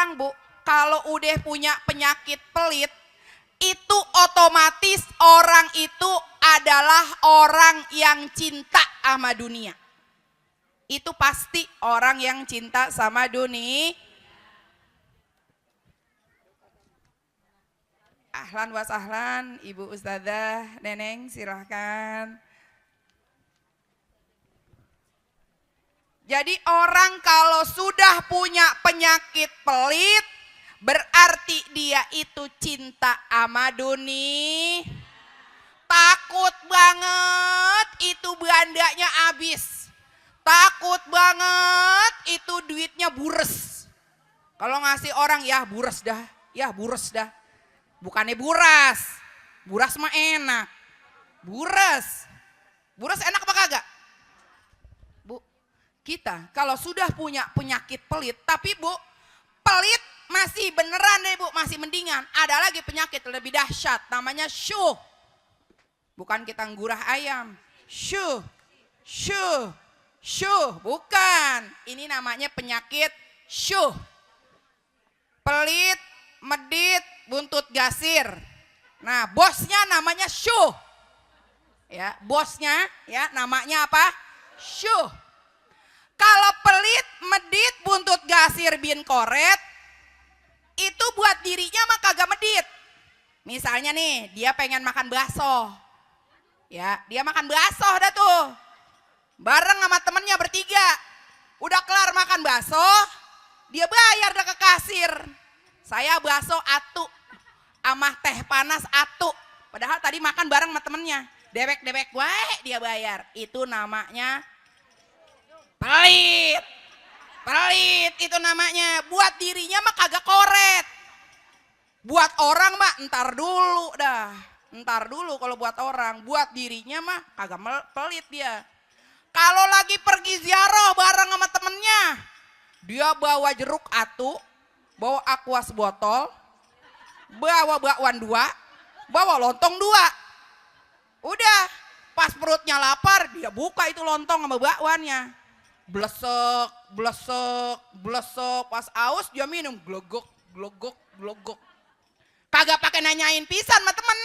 orang Bu, kalau udah punya penyakit pelit, itu otomatis orang itu adalah orang yang cinta sama dunia. Itu pasti orang yang cinta sama dunia. Ahlan was ahlan, Ibu Ustadzah, Neneng silahkan. Jadi orang kalau sudah punya penyakit pelit, berarti dia itu cinta sama dunia. Takut banget itu bandanya habis. Takut banget itu duitnya bures. Kalau ngasih orang ya bures dah, ya bures dah. Bukannya buras. Buras mah enak. Bures. Bures enak apa kagak? Bu, kita kalau sudah punya penyakit pelit, tapi Bu, pelit masih beneran deh Bu, masih mendingan. Ada lagi penyakit lebih dahsyat, namanya syuh. Bukan kita ngurah ayam. Syuh, syuh, syuh, bukan. Ini namanya penyakit syuh. Pelit, medit, buntut gasir. Nah, bosnya namanya syuh. Ya, bosnya ya namanya apa? Syuh. Kalau pelit, medit, buntut gasir, bin koret, itu buat dirinya mah kagak medit. Misalnya nih, dia pengen makan bakso. Ya, dia makan bakso dah tuh. Bareng sama temennya bertiga. Udah kelar makan bakso, dia bayar dah ke kasir. Saya bakso atu, sama teh panas atu. Padahal tadi makan bareng sama temennya. Dewek-dewek wae dia bayar. Itu namanya pelit. Pelit itu namanya. Buat dirinya mah kagak koret. Buat orang mah entar dulu dah. Entar dulu kalau buat orang. Buat dirinya mah kagak pelit dia. Kalau lagi pergi ziarah bareng sama temennya, dia bawa jeruk atu, bawa aquas botol, bawa bakwan 2, bawa lontong 2. Udah, pas perutnya lapar, dia buka itu lontong sama bakwannya. Blesek, blesek, blesek, pas aus dia minum glogok, glogok, glogok. Kagak pakai nanyain pisan sama temen.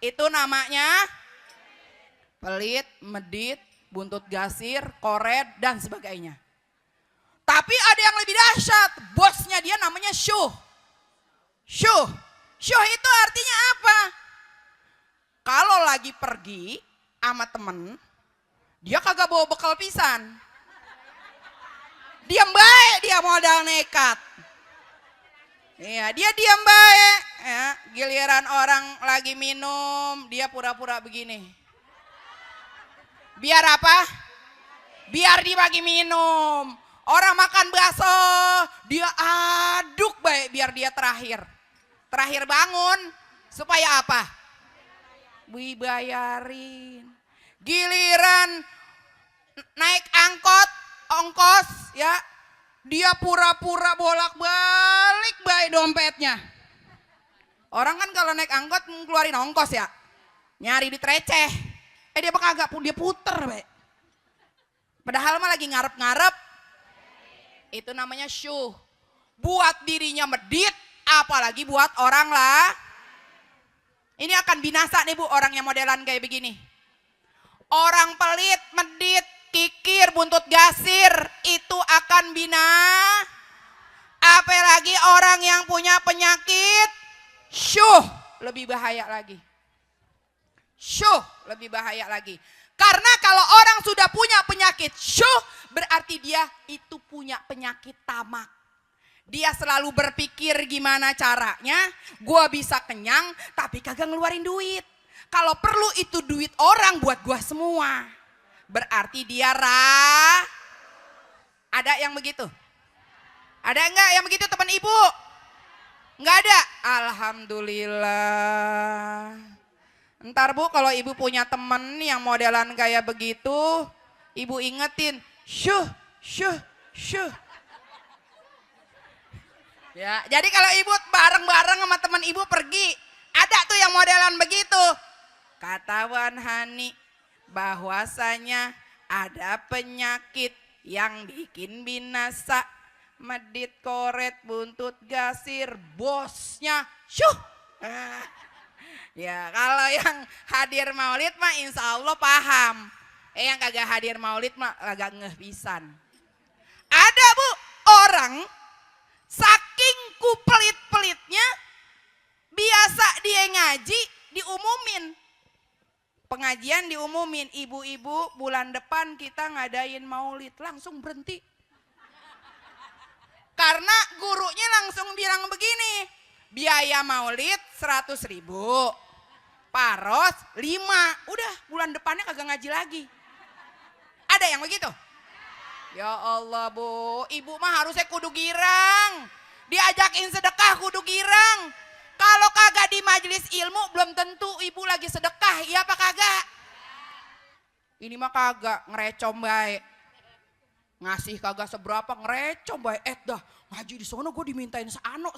Itu namanya pelit, medit, buntut gasir, koret, dan sebagainya. Tapi ada yang lebih dahsyat, bosnya dia namanya syuh. Syuh, syuh itu artinya apa? Kalau lagi pergi sama temen, dia kagak bawa bekal pisan. Diam baik dia modal nekat. Iya, dia diam baik. Ya, giliran orang lagi minum, dia pura-pura begini. Biar apa? Biar dibagi minum. Orang makan bakso, dia aduk baik biar dia terakhir. Terakhir bangun, supaya apa? Dibayarin. Giliran naik angkot, ongkos ya, dia pura-pura bolak-balik baik dompetnya. Orang kan kalau naik angkot ngeluarin ongkos ya, nyari duit receh. Dia kagak, dia puter baik. Padahal mah lagi ngarep-ngarep. Itu namanya syuh. Buat dirinya medit, apalagi buat orang lah. Ini akan binasa nih Bu, orang yang modelan kayak begini. Orang pelit, medit, kikir, buntut gasir, itu akan binasa. Apalagi orang yang punya penyakit syuh, lebih bahaya lagi. Syuh, lebih bahaya lagi. Karena kalau orang sudah punya penyakit syuh, berarti dia itu punya penyakit tamak. Dia selalu berpikir gimana caranya gua bisa kenyang tapi kagak ngeluarin duit. Kalau perlu itu duit orang buat gua semua. Berarti dia Ada yang begitu? Ada enggak yang begitu teman ibu? Enggak ada? Alhamdulillah. Ntar Bu, kalau ibu punya temen yang modelan kayak begitu, ibu ingetin, syuh, syuh, syuh. Ya, jadi kalau ibu bareng-bareng sama teman ibu pergi, ada tuh yang modelan begitu. Kata Wan Hani, bahwasanya ada penyakit yang bikin binasa, medit koret buntut gasir bosnya syuh. Ya kalau yang hadir maulid mah insya Allah paham. Yang kagak hadir maulid mah agak ngeh pisan. Ada bu orang saking kupelit-pelitnya biasa dia ngaji diumumin. Pengajian diumumin, ibu-ibu bulan depan kita ngadain maulid, langsung berhenti. Karena gurunya langsung bilang begini, biaya maulid 100.000, paros 5, udah bulan depannya kagak ngaji lagi. Ada yang begitu? Ya Allah bu, ibu mah harusnya kudu girang, diajakin sedekah kudu girang. Kalau kagak di majelis ilmu belum tentu ibu lagi sedekah, iya apa kagak? Ini mah kagak, ngerecom baik. Ngasih kagak seberapa, ngerecom baik. Dah ngaji di sono gue dimintain seano.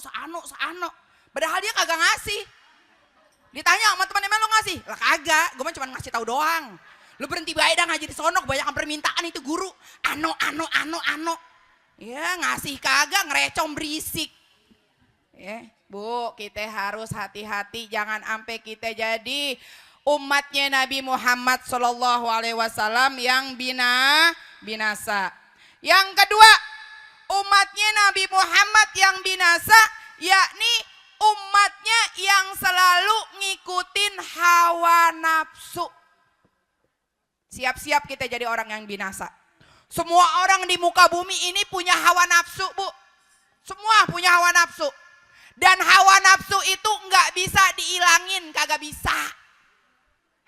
Padahal dia kagak ngasih. Ditanya sama teman-teman lo ngasih? Lah kagak, gue mah cuma ngasih tahu doang. Lu berhenti baik dah ngaji di sono, kebanyakan permintaan itu guru. Ano. Ya ngasih kagak, ngerecom berisik. Ya. Bu, kita harus hati-hati jangan sampai kita jadi umatnya Nabi Muhammad SAW yang binasa. Yang kedua, umatnya Nabi Muhammad yang binasa yakni umatnya yang selalu ngikutin hawa nafsu. Siap-siap kita jadi orang yang binasa. Semua orang di muka bumi ini punya hawa nafsu, Bu. Semua punya hawa nafsu. Dan hawa nafsu itu nggak bisa diilangin, kagak bisa.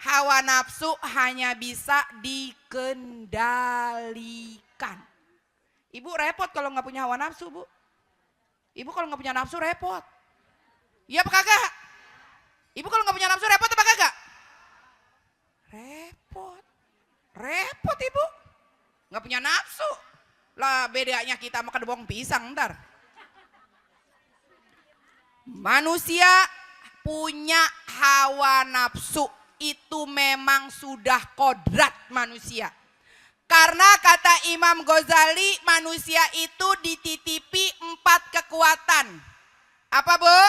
Hawa nafsu hanya bisa dikendalikan. Ibu repot kalau nggak punya hawa nafsu, Bu. Ibu kalau nggak punya nafsu repot. Iya apa kagak? Ibu kalau nggak punya nafsu repot apa kagak? Repot ibu. Nggak punya nafsu. Lah bedanya kita makan bawang pisang ntar. Manusia punya hawa nafsu itu memang sudah kodrat manusia. Karena kata Imam Ghazali manusia itu dititipi 4 kekuatan. Apa Bu?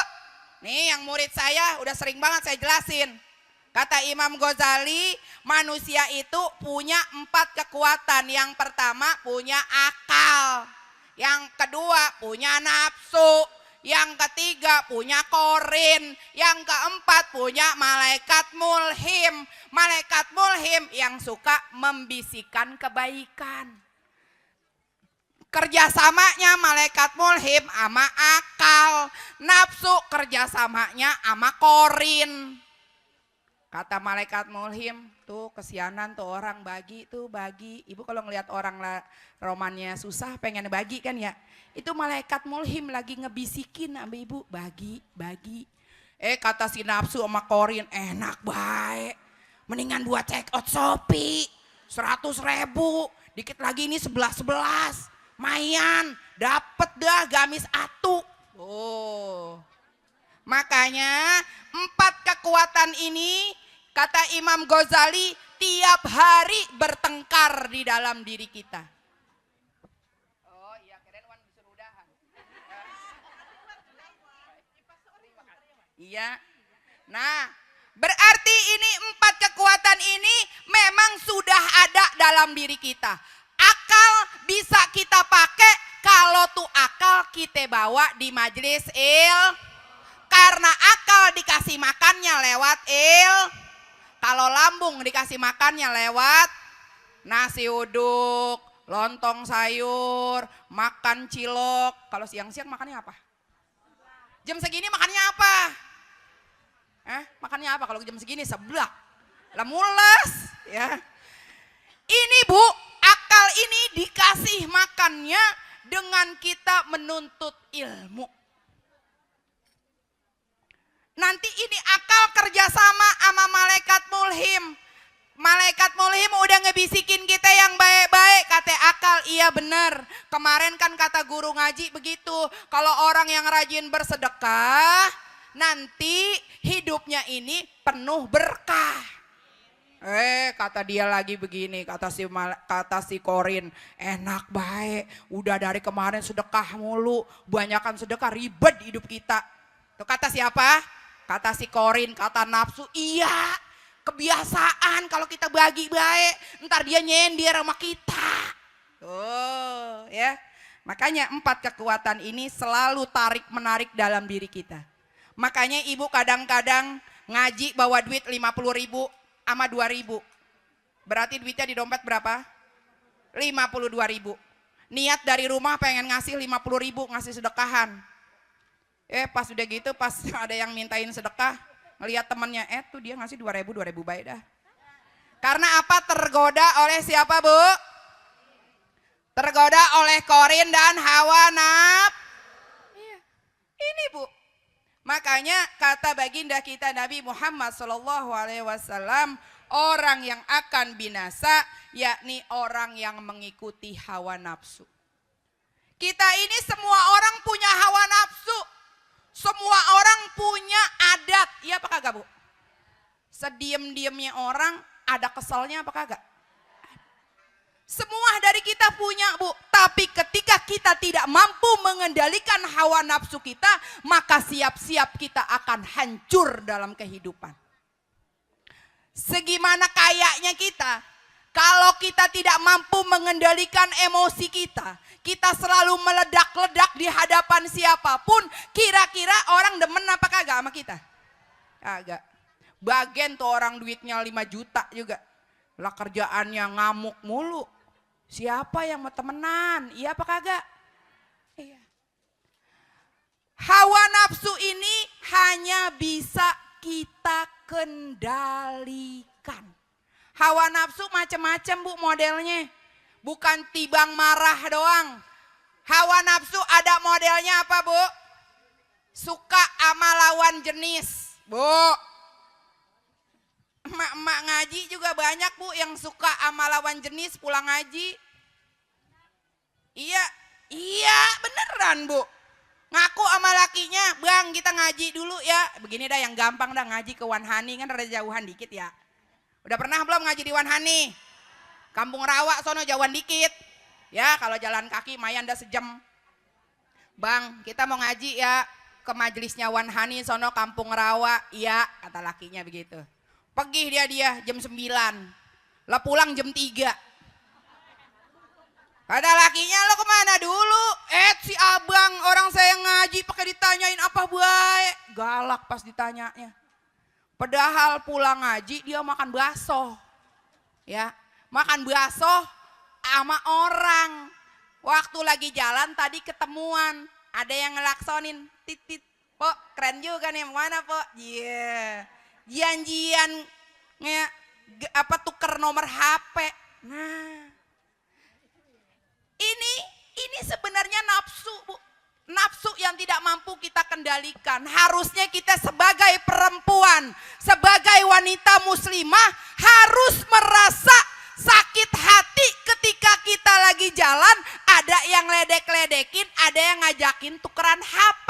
Nih yang murid saya udah sering banget saya jelasin. Kata Imam Ghazali manusia itu punya 4 kekuatan. Yang pertama punya akal. Yang kedua punya nafsu. Yang ketiga punya korin, yang keempat punya malaikat mulhim. Malaikat mulhim yang suka membisikkan kebaikan. Kerjasamanya malaikat mulhim sama akal, nafsu kerjasamanya sama korin. Kata malaikat mulhim, tuh kesianan tuh orang bagi. Ibu kalau ngelihat orang romannya susah pengen bagi kan ya. Itu malaikat mulhim lagi ngebisikin sama ibu, bagi. Kata si nafsu sama korin, enak baik. Mendingan buat check out Shopee, 100.000. Dikit lagi ini 11. Mayan, dapet dah gamis atu. Oh. Makanya 4 kekuatan ini kata Imam Ghazali tiap hari bertengkar di dalam diri kita. Oh iya, keren wan disurudahan. Iya. Nah, berarti ini 4 kekuatan ini memang sudah ada dalam diri kita. Akal bisa kita pakai kalau tuh akal kita bawa di majelis karena akal dikasih makannya lewat kalau lambung dikasih makannya lewat nasi uduk, lontong sayur, makan cilok. Kalau siang-siang makannya apa? Jam segini makannya apa? Makannya apa kalau jam segini? Seblak. Lah mules ya. Ini Bu, akal ini dikasih makannya dengan kita menuntut ilmu. Nanti ini akal kerjasama sama malaikat mulhim. Malaikat mulhim udah ngebisikin kita yang baik-baik. Kata akal, iya bener. Kemarin kan kata guru ngaji begitu. Kalau orang yang rajin bersedekah, nanti hidupnya ini penuh berkah. Kata dia lagi begini, kata si Korin, enak baik, udah dari kemarin sedekah mulu, banyakan sedekah ribet di hidup kita. Tuh kata siapa? Kata si Korin, kata nafsu, iya kebiasaan kalau kita bagi baik, ntar dia nyender sama kita. Tuh ya, makanya 4 kekuatan ini selalu tarik menarik dalam diri kita. Makanya ibu kadang-kadang ngaji bawa duit 50.000 sama 2.000. Berarti duitnya di dompet berapa? 52.000. Niat dari rumah pengen ngasih 50.000, ngasih sedekahan. Pas udah gitu, pas ada yang mintain sedekah, ngelihat temennya, tuh dia ngasih 2.000 baik dah. Karena apa? Tergoda oleh siapa, Bu? Tergoda oleh Korin dan hawa nafsu. Ini, Bu. Makanya kata baginda kita Nabi Muhammad SAW, orang yang akan binasa yakni orang yang mengikuti hawa nafsu. Kita ini semua orang punya hawa nafsu. Semua orang punya adat. Iya apa kagak, Bu? Sediem-diemnya orang ada keselnya apa kagak? Semua dari kita punya, Bu. Tapi ketika kita tidak mampu mengendalikan hawa nafsu kita, maka siap-siap kita akan hancur dalam kehidupan. Segimana kayaknya kita, kalau kita tidak mampu mengendalikan emosi kita, kita selalu meledak-ledak di hadapan siapapun, kira-kira orang demen apa kagak sama kita? Kagak. Bagian tuh orang duitnya 5 juta juga. Lah kerjaannya ngamuk mulu. Siapa yang mau temenan? Iya apa kagak? Iya. Hawa nafsu ini hanya bisa kita kendalikan. Hawa nafsu macam-macam, Bu, modelnya. Bukan tibang marah doang. Hawa nafsu ada modelnya apa, Bu? Suka sama lawan jenis, Bu. Emak-emak ngaji juga banyak, Bu, yang suka sama lawan jenis pulang ngaji. Iya beneran, Bu. Ngaku sama lakinya, Bang kita ngaji dulu ya. Begini dah yang gampang dah, ngaji ke Wanhani kan rada jauhan dikit ya. Udah pernah belum ngaji di Wanhani? Kampung Rawa sono jauhan dikit. Ya kalau jalan kaki mayan dah sejam. Bang kita mau ngaji ya ke majelisnya Wanhani sono Kampung Rawa. Iya kata lakinya begitu. Pergi dia jam 9, lah pulang jam 3. Kata lakinya, lo kemana dulu? Si abang orang saya ngaji pakai ditanyain apa baik. Galak pas ditanyanya. Padahal pulang ngaji dia makan bakso. Ya, makan bakso sama orang. Waktu lagi jalan tadi ketemuan, ada yang ngelaksonin titit. Pok keren juga nih, mana Pok? Iya. Janjian tuker nomor HP. Nah, ini sebenarnya nafsu, Bu. Nafsu yang tidak mampu kita kendalikan. Harusnya kita sebagai perempuan, sebagai wanita muslimah harus merasa sakit hati ketika kita lagi jalan, ada yang ledek-ledekin, ada yang ngajakin tukeran HP.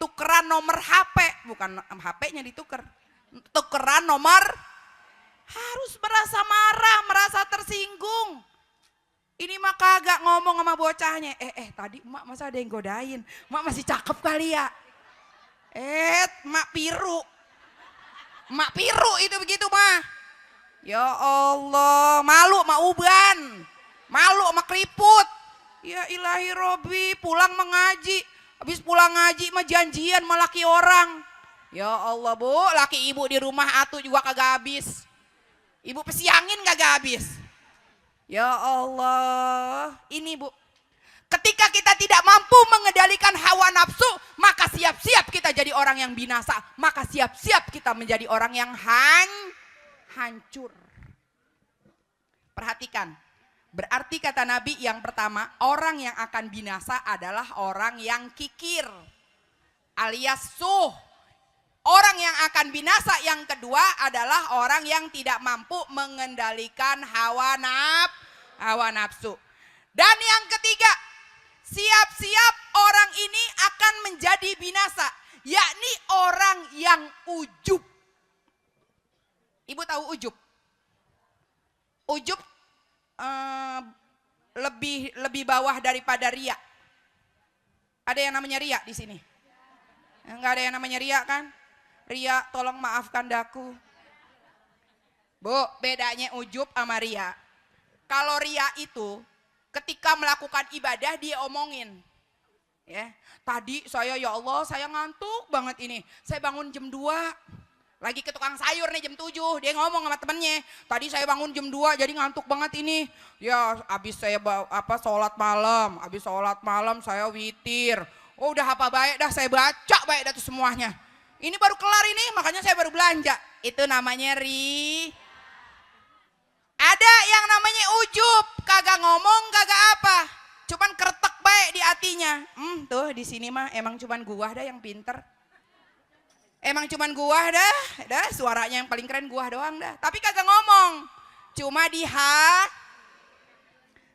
Tukeran nomor HP, bukan HP-nya dituker. Tukeran nomor, harus merasa marah, merasa tersinggung. Ini mah kagak ngomong sama bocahnya. Tadi emak masa ada yang godain, emak masih cakep kali ya. Emak piru itu begitu mah. Ya Allah, malu sama uban, malu sama keriput. Ya ilahi Robi, pulang mengaji, habis pulang ngaji mah janjian sama laki orang. Ya Allah, Bu, laki ibu di rumah atuh juga kagak habis. Ibu pesiangin kagak habis. Ya Allah, ini Bu. Ketika kita tidak mampu mengendalikan hawa nafsu, maka siap-siap kita jadi orang yang binasa. Maka siap-siap kita menjadi orang yang hancur. Perhatikan, berarti kata Nabi yang pertama, orang yang akan binasa adalah orang yang kikir alias suh. Orang yang akan binasa yang kedua adalah orang yang tidak mampu mengendalikan hawa nafsu. Dan yang ketiga, siap-siap orang ini akan menjadi binasa, yakni orang yang ujub. Ibu tahu ujub? ujub lebih bawah daripada riya. Ada yang namanya riya di sini? Enggak ada yang namanya riya kan? Riya, tolong maafkan daku. Bu, bedanya ujub sama riya. Kalau riya itu ketika melakukan ibadah dia omongin. Ya, tadi saya ya Allah saya ngantuk banget ini. Saya bangun jam 2. Lagi ke tukang sayur nih jam 7. Dia ngomong sama temennya. Tadi saya bangun jam 2 jadi ngantuk banget ini. Ya, habis saya sholat malam. Habis sholat malam saya witir. Oh, udah apa baik dah saya baca baik dah tuh semuanya. Ini baru kelar ini makanya saya baru belanja. Itu namanya Ada yang namanya ujub, kagak ngomong, kagak apa. Cuman kertek baik di hatinya. Tuh di sini mah emang cuman gua dah yang pinter. Emang cuman gua dah suaranya yang paling keren gua doang dah. Tapi kagak ngomong. Cuma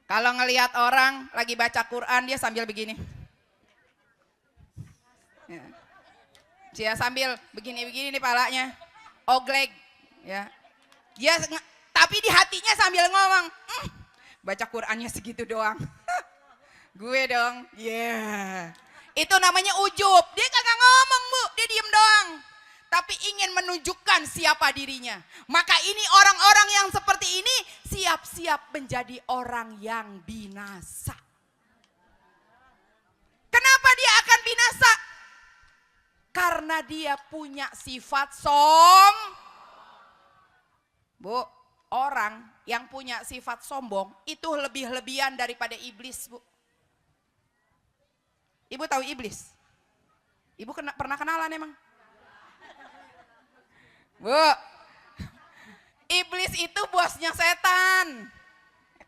kalau ngelihat orang lagi baca Quran dia sambil begini. Ya. Dia sambil begini-begini nih palanya. Oglek, ya. Dia tapi di hatinya sambil ngomong, baca Qurannya segitu doang. Gue dong, yeah. Itu namanya ujub. Dia kagak ngomong bu, dia diem doang. Tapi ingin menunjukkan siapa dirinya. Maka ini orang-orang yang seperti ini siap-siap menjadi orang yang binasa. Kenapa dia akan binasa? Karena dia punya sifat Bu, orang yang punya sifat sombong itu lebih-lebihan daripada iblis, Bu. Ibu tahu iblis? Ibu pernah kenalan emang? Bu, iblis itu bosnya setan.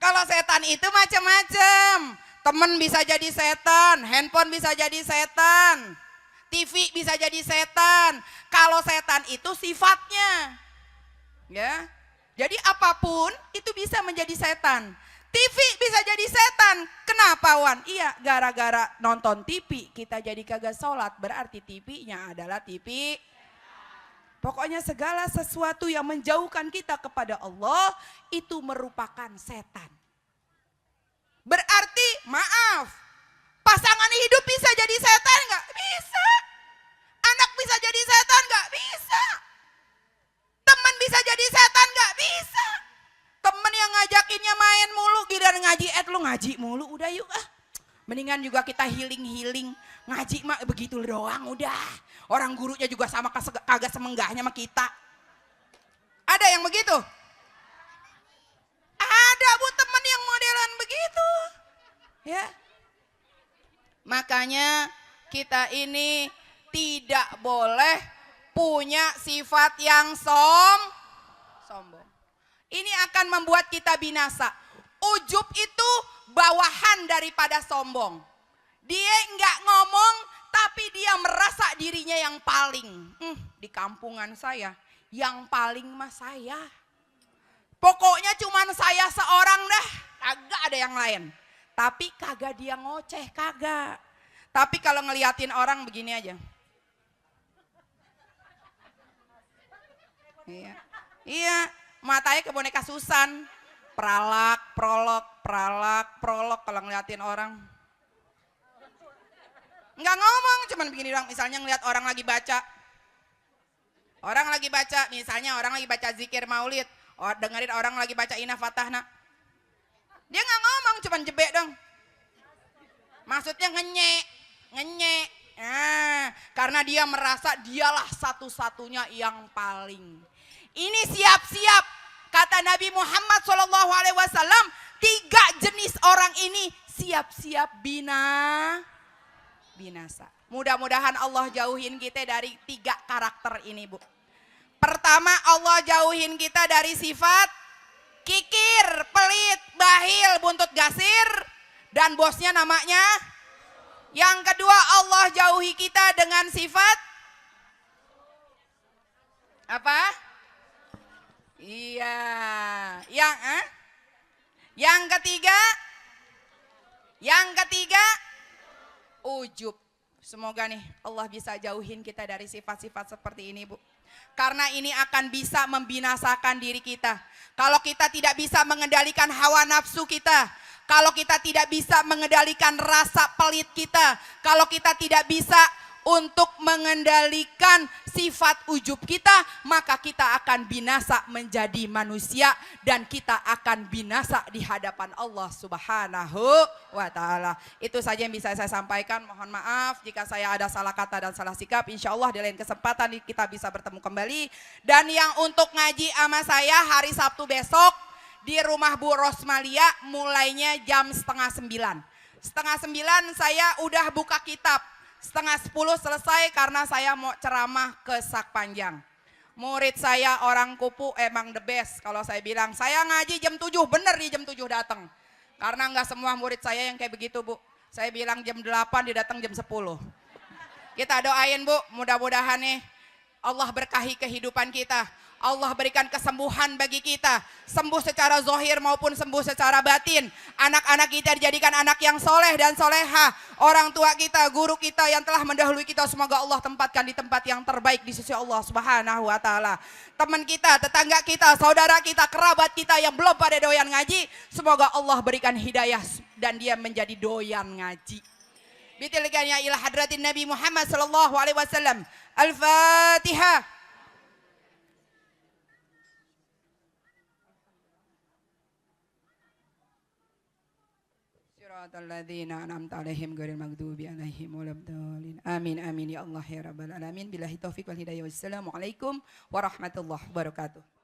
Kalau setan itu macam-macam. Temen bisa jadi setan, handphone bisa jadi setan, TV bisa jadi setan. Kalau setan itu sifatnya. Ya. Jadi apapun itu bisa menjadi setan. TV bisa jadi setan. Kenapa Wan? Iya, gara-gara nonton TV kita jadi kagak sholat. Berarti TV-nya adalah TV. Pokoknya segala sesuatu yang menjauhkan kita kepada Allah itu merupakan setan. Berarti maaf, pasangan hidup bisa jadi setan nggak? Bisa. Anak bisa jadi setan nggak? Bisa. Teman bisa jadi setan nggak? Bisa. Temen yang ngajakinnya main mulu, giliran ngaji, lu ngaji mulu, udah yuk ah. Mendingan juga kita healing. Ngaji mah begitu doang udah. Orang gurunya juga sama kagak semenggahnya sama kita. Ada yang begitu? Ada bu temen yang modelan begitu. Ya. Makanya kita ini tidak boleh punya sifat yang sombong. Ini akan membuat kita binasa. Ujub itu bawahan daripada sombong. Dia nggak ngomong tapi dia merasa dirinya yang paling. Di kampungan saya yang paling mah saya. Pokoknya cuman saya seorang dah, kagak ada yang lain. Tapi kagak dia ngoceh, kagak. Tapi kalau ngeliatin orang begini aja. Iya, matanya ke boneka Susan. Prolog kalau ngeliatin orang. Nggak ngomong, cuman begini doang. Misalnya ngeliat orang lagi baca. Misalnya orang lagi baca zikir maulid. Dengerin orang lagi baca Inna Fatahna. Dia nggak ngomong, cuman jebek dong. Maksudnya ngenyek. Karena dia merasa dialah satu-satunya yang paling. Ini siap-siap, kata Nabi Muhammad SAW, 3 jenis orang ini siap-siap binasa. Mudah-mudahan Allah jauhin kita dari 3 karakter ini, Bu. Pertama, Allah jauhin kita dari sifat kikir, pelit, bahil, buntut gasir, dan bosnya namanya. Yang kedua, Allah jauhi kita dengan sifat apa? Iya. Yang ketiga, ujub, Semoga nih Allah bisa jauhin kita dari sifat-sifat seperti ini, Bu. Karena ini akan bisa membinasakan diri kita. Kalau kita tidak bisa mengendalikan hawa nafsu kita, kalau kita tidak bisa mengendalikan rasa pelit kita, kalau kita tidak bisa untuk mengendalikan sifat ujub kita, maka kita akan binasa menjadi manusia dan kita akan binasa di hadapan Allah Subhanahu wa ta'ala. Itu saja yang bisa saya sampaikan. Mohon maaf jika saya ada salah kata dan salah sikap. Insya Allah di lain kesempatan kita bisa bertemu kembali. Dan yang untuk ngaji sama saya hari Sabtu besok di rumah Bu Rosmalia mulainya jam 8:30. 8:30 saya udah buka kitab. 9:30 selesai karena saya mau ceramah ke Sak Panjang. Murid saya orang Kupu emang the best. Kalau saya bilang saya ngaji jam 7, bener di jam 7 datang. Karena nggak semua murid saya yang kayak begitu, Bu. Saya bilang jam 8 dia datang jam 10. Kita doain, Bu, mudah-mudahan nih Allah berkahi kehidupan kita. Allah berikan kesembuhan bagi kita, sembuh secara zahir maupun sembuh secara batin. Anak-anak kita dijadikan anak yang soleh dan soleha. Orang tua kita, guru kita yang telah mendahului kita, semoga Allah tempatkan di tempat yang terbaik di sisi Allah Subhanahu wa ta'ala. Teman kita, tetangga kita, saudara kita, kerabat kita yang belum pada doyan ngaji, semoga Allah berikan hidayah dan dia menjadi doyan ngaji. Bitilkannya ila hadratin Nabi Muhammad sallallahu alaihi wasallam. Al-Fatihah. Alladzina an'amta 'alaihim ghairil maghdubi 'alaihim waladdallin. Amin amin ya Allah ya rabbal alamin. Billahi taufik wal hidayah. Wassalamualaikum warahmatullahi wabarakatuh.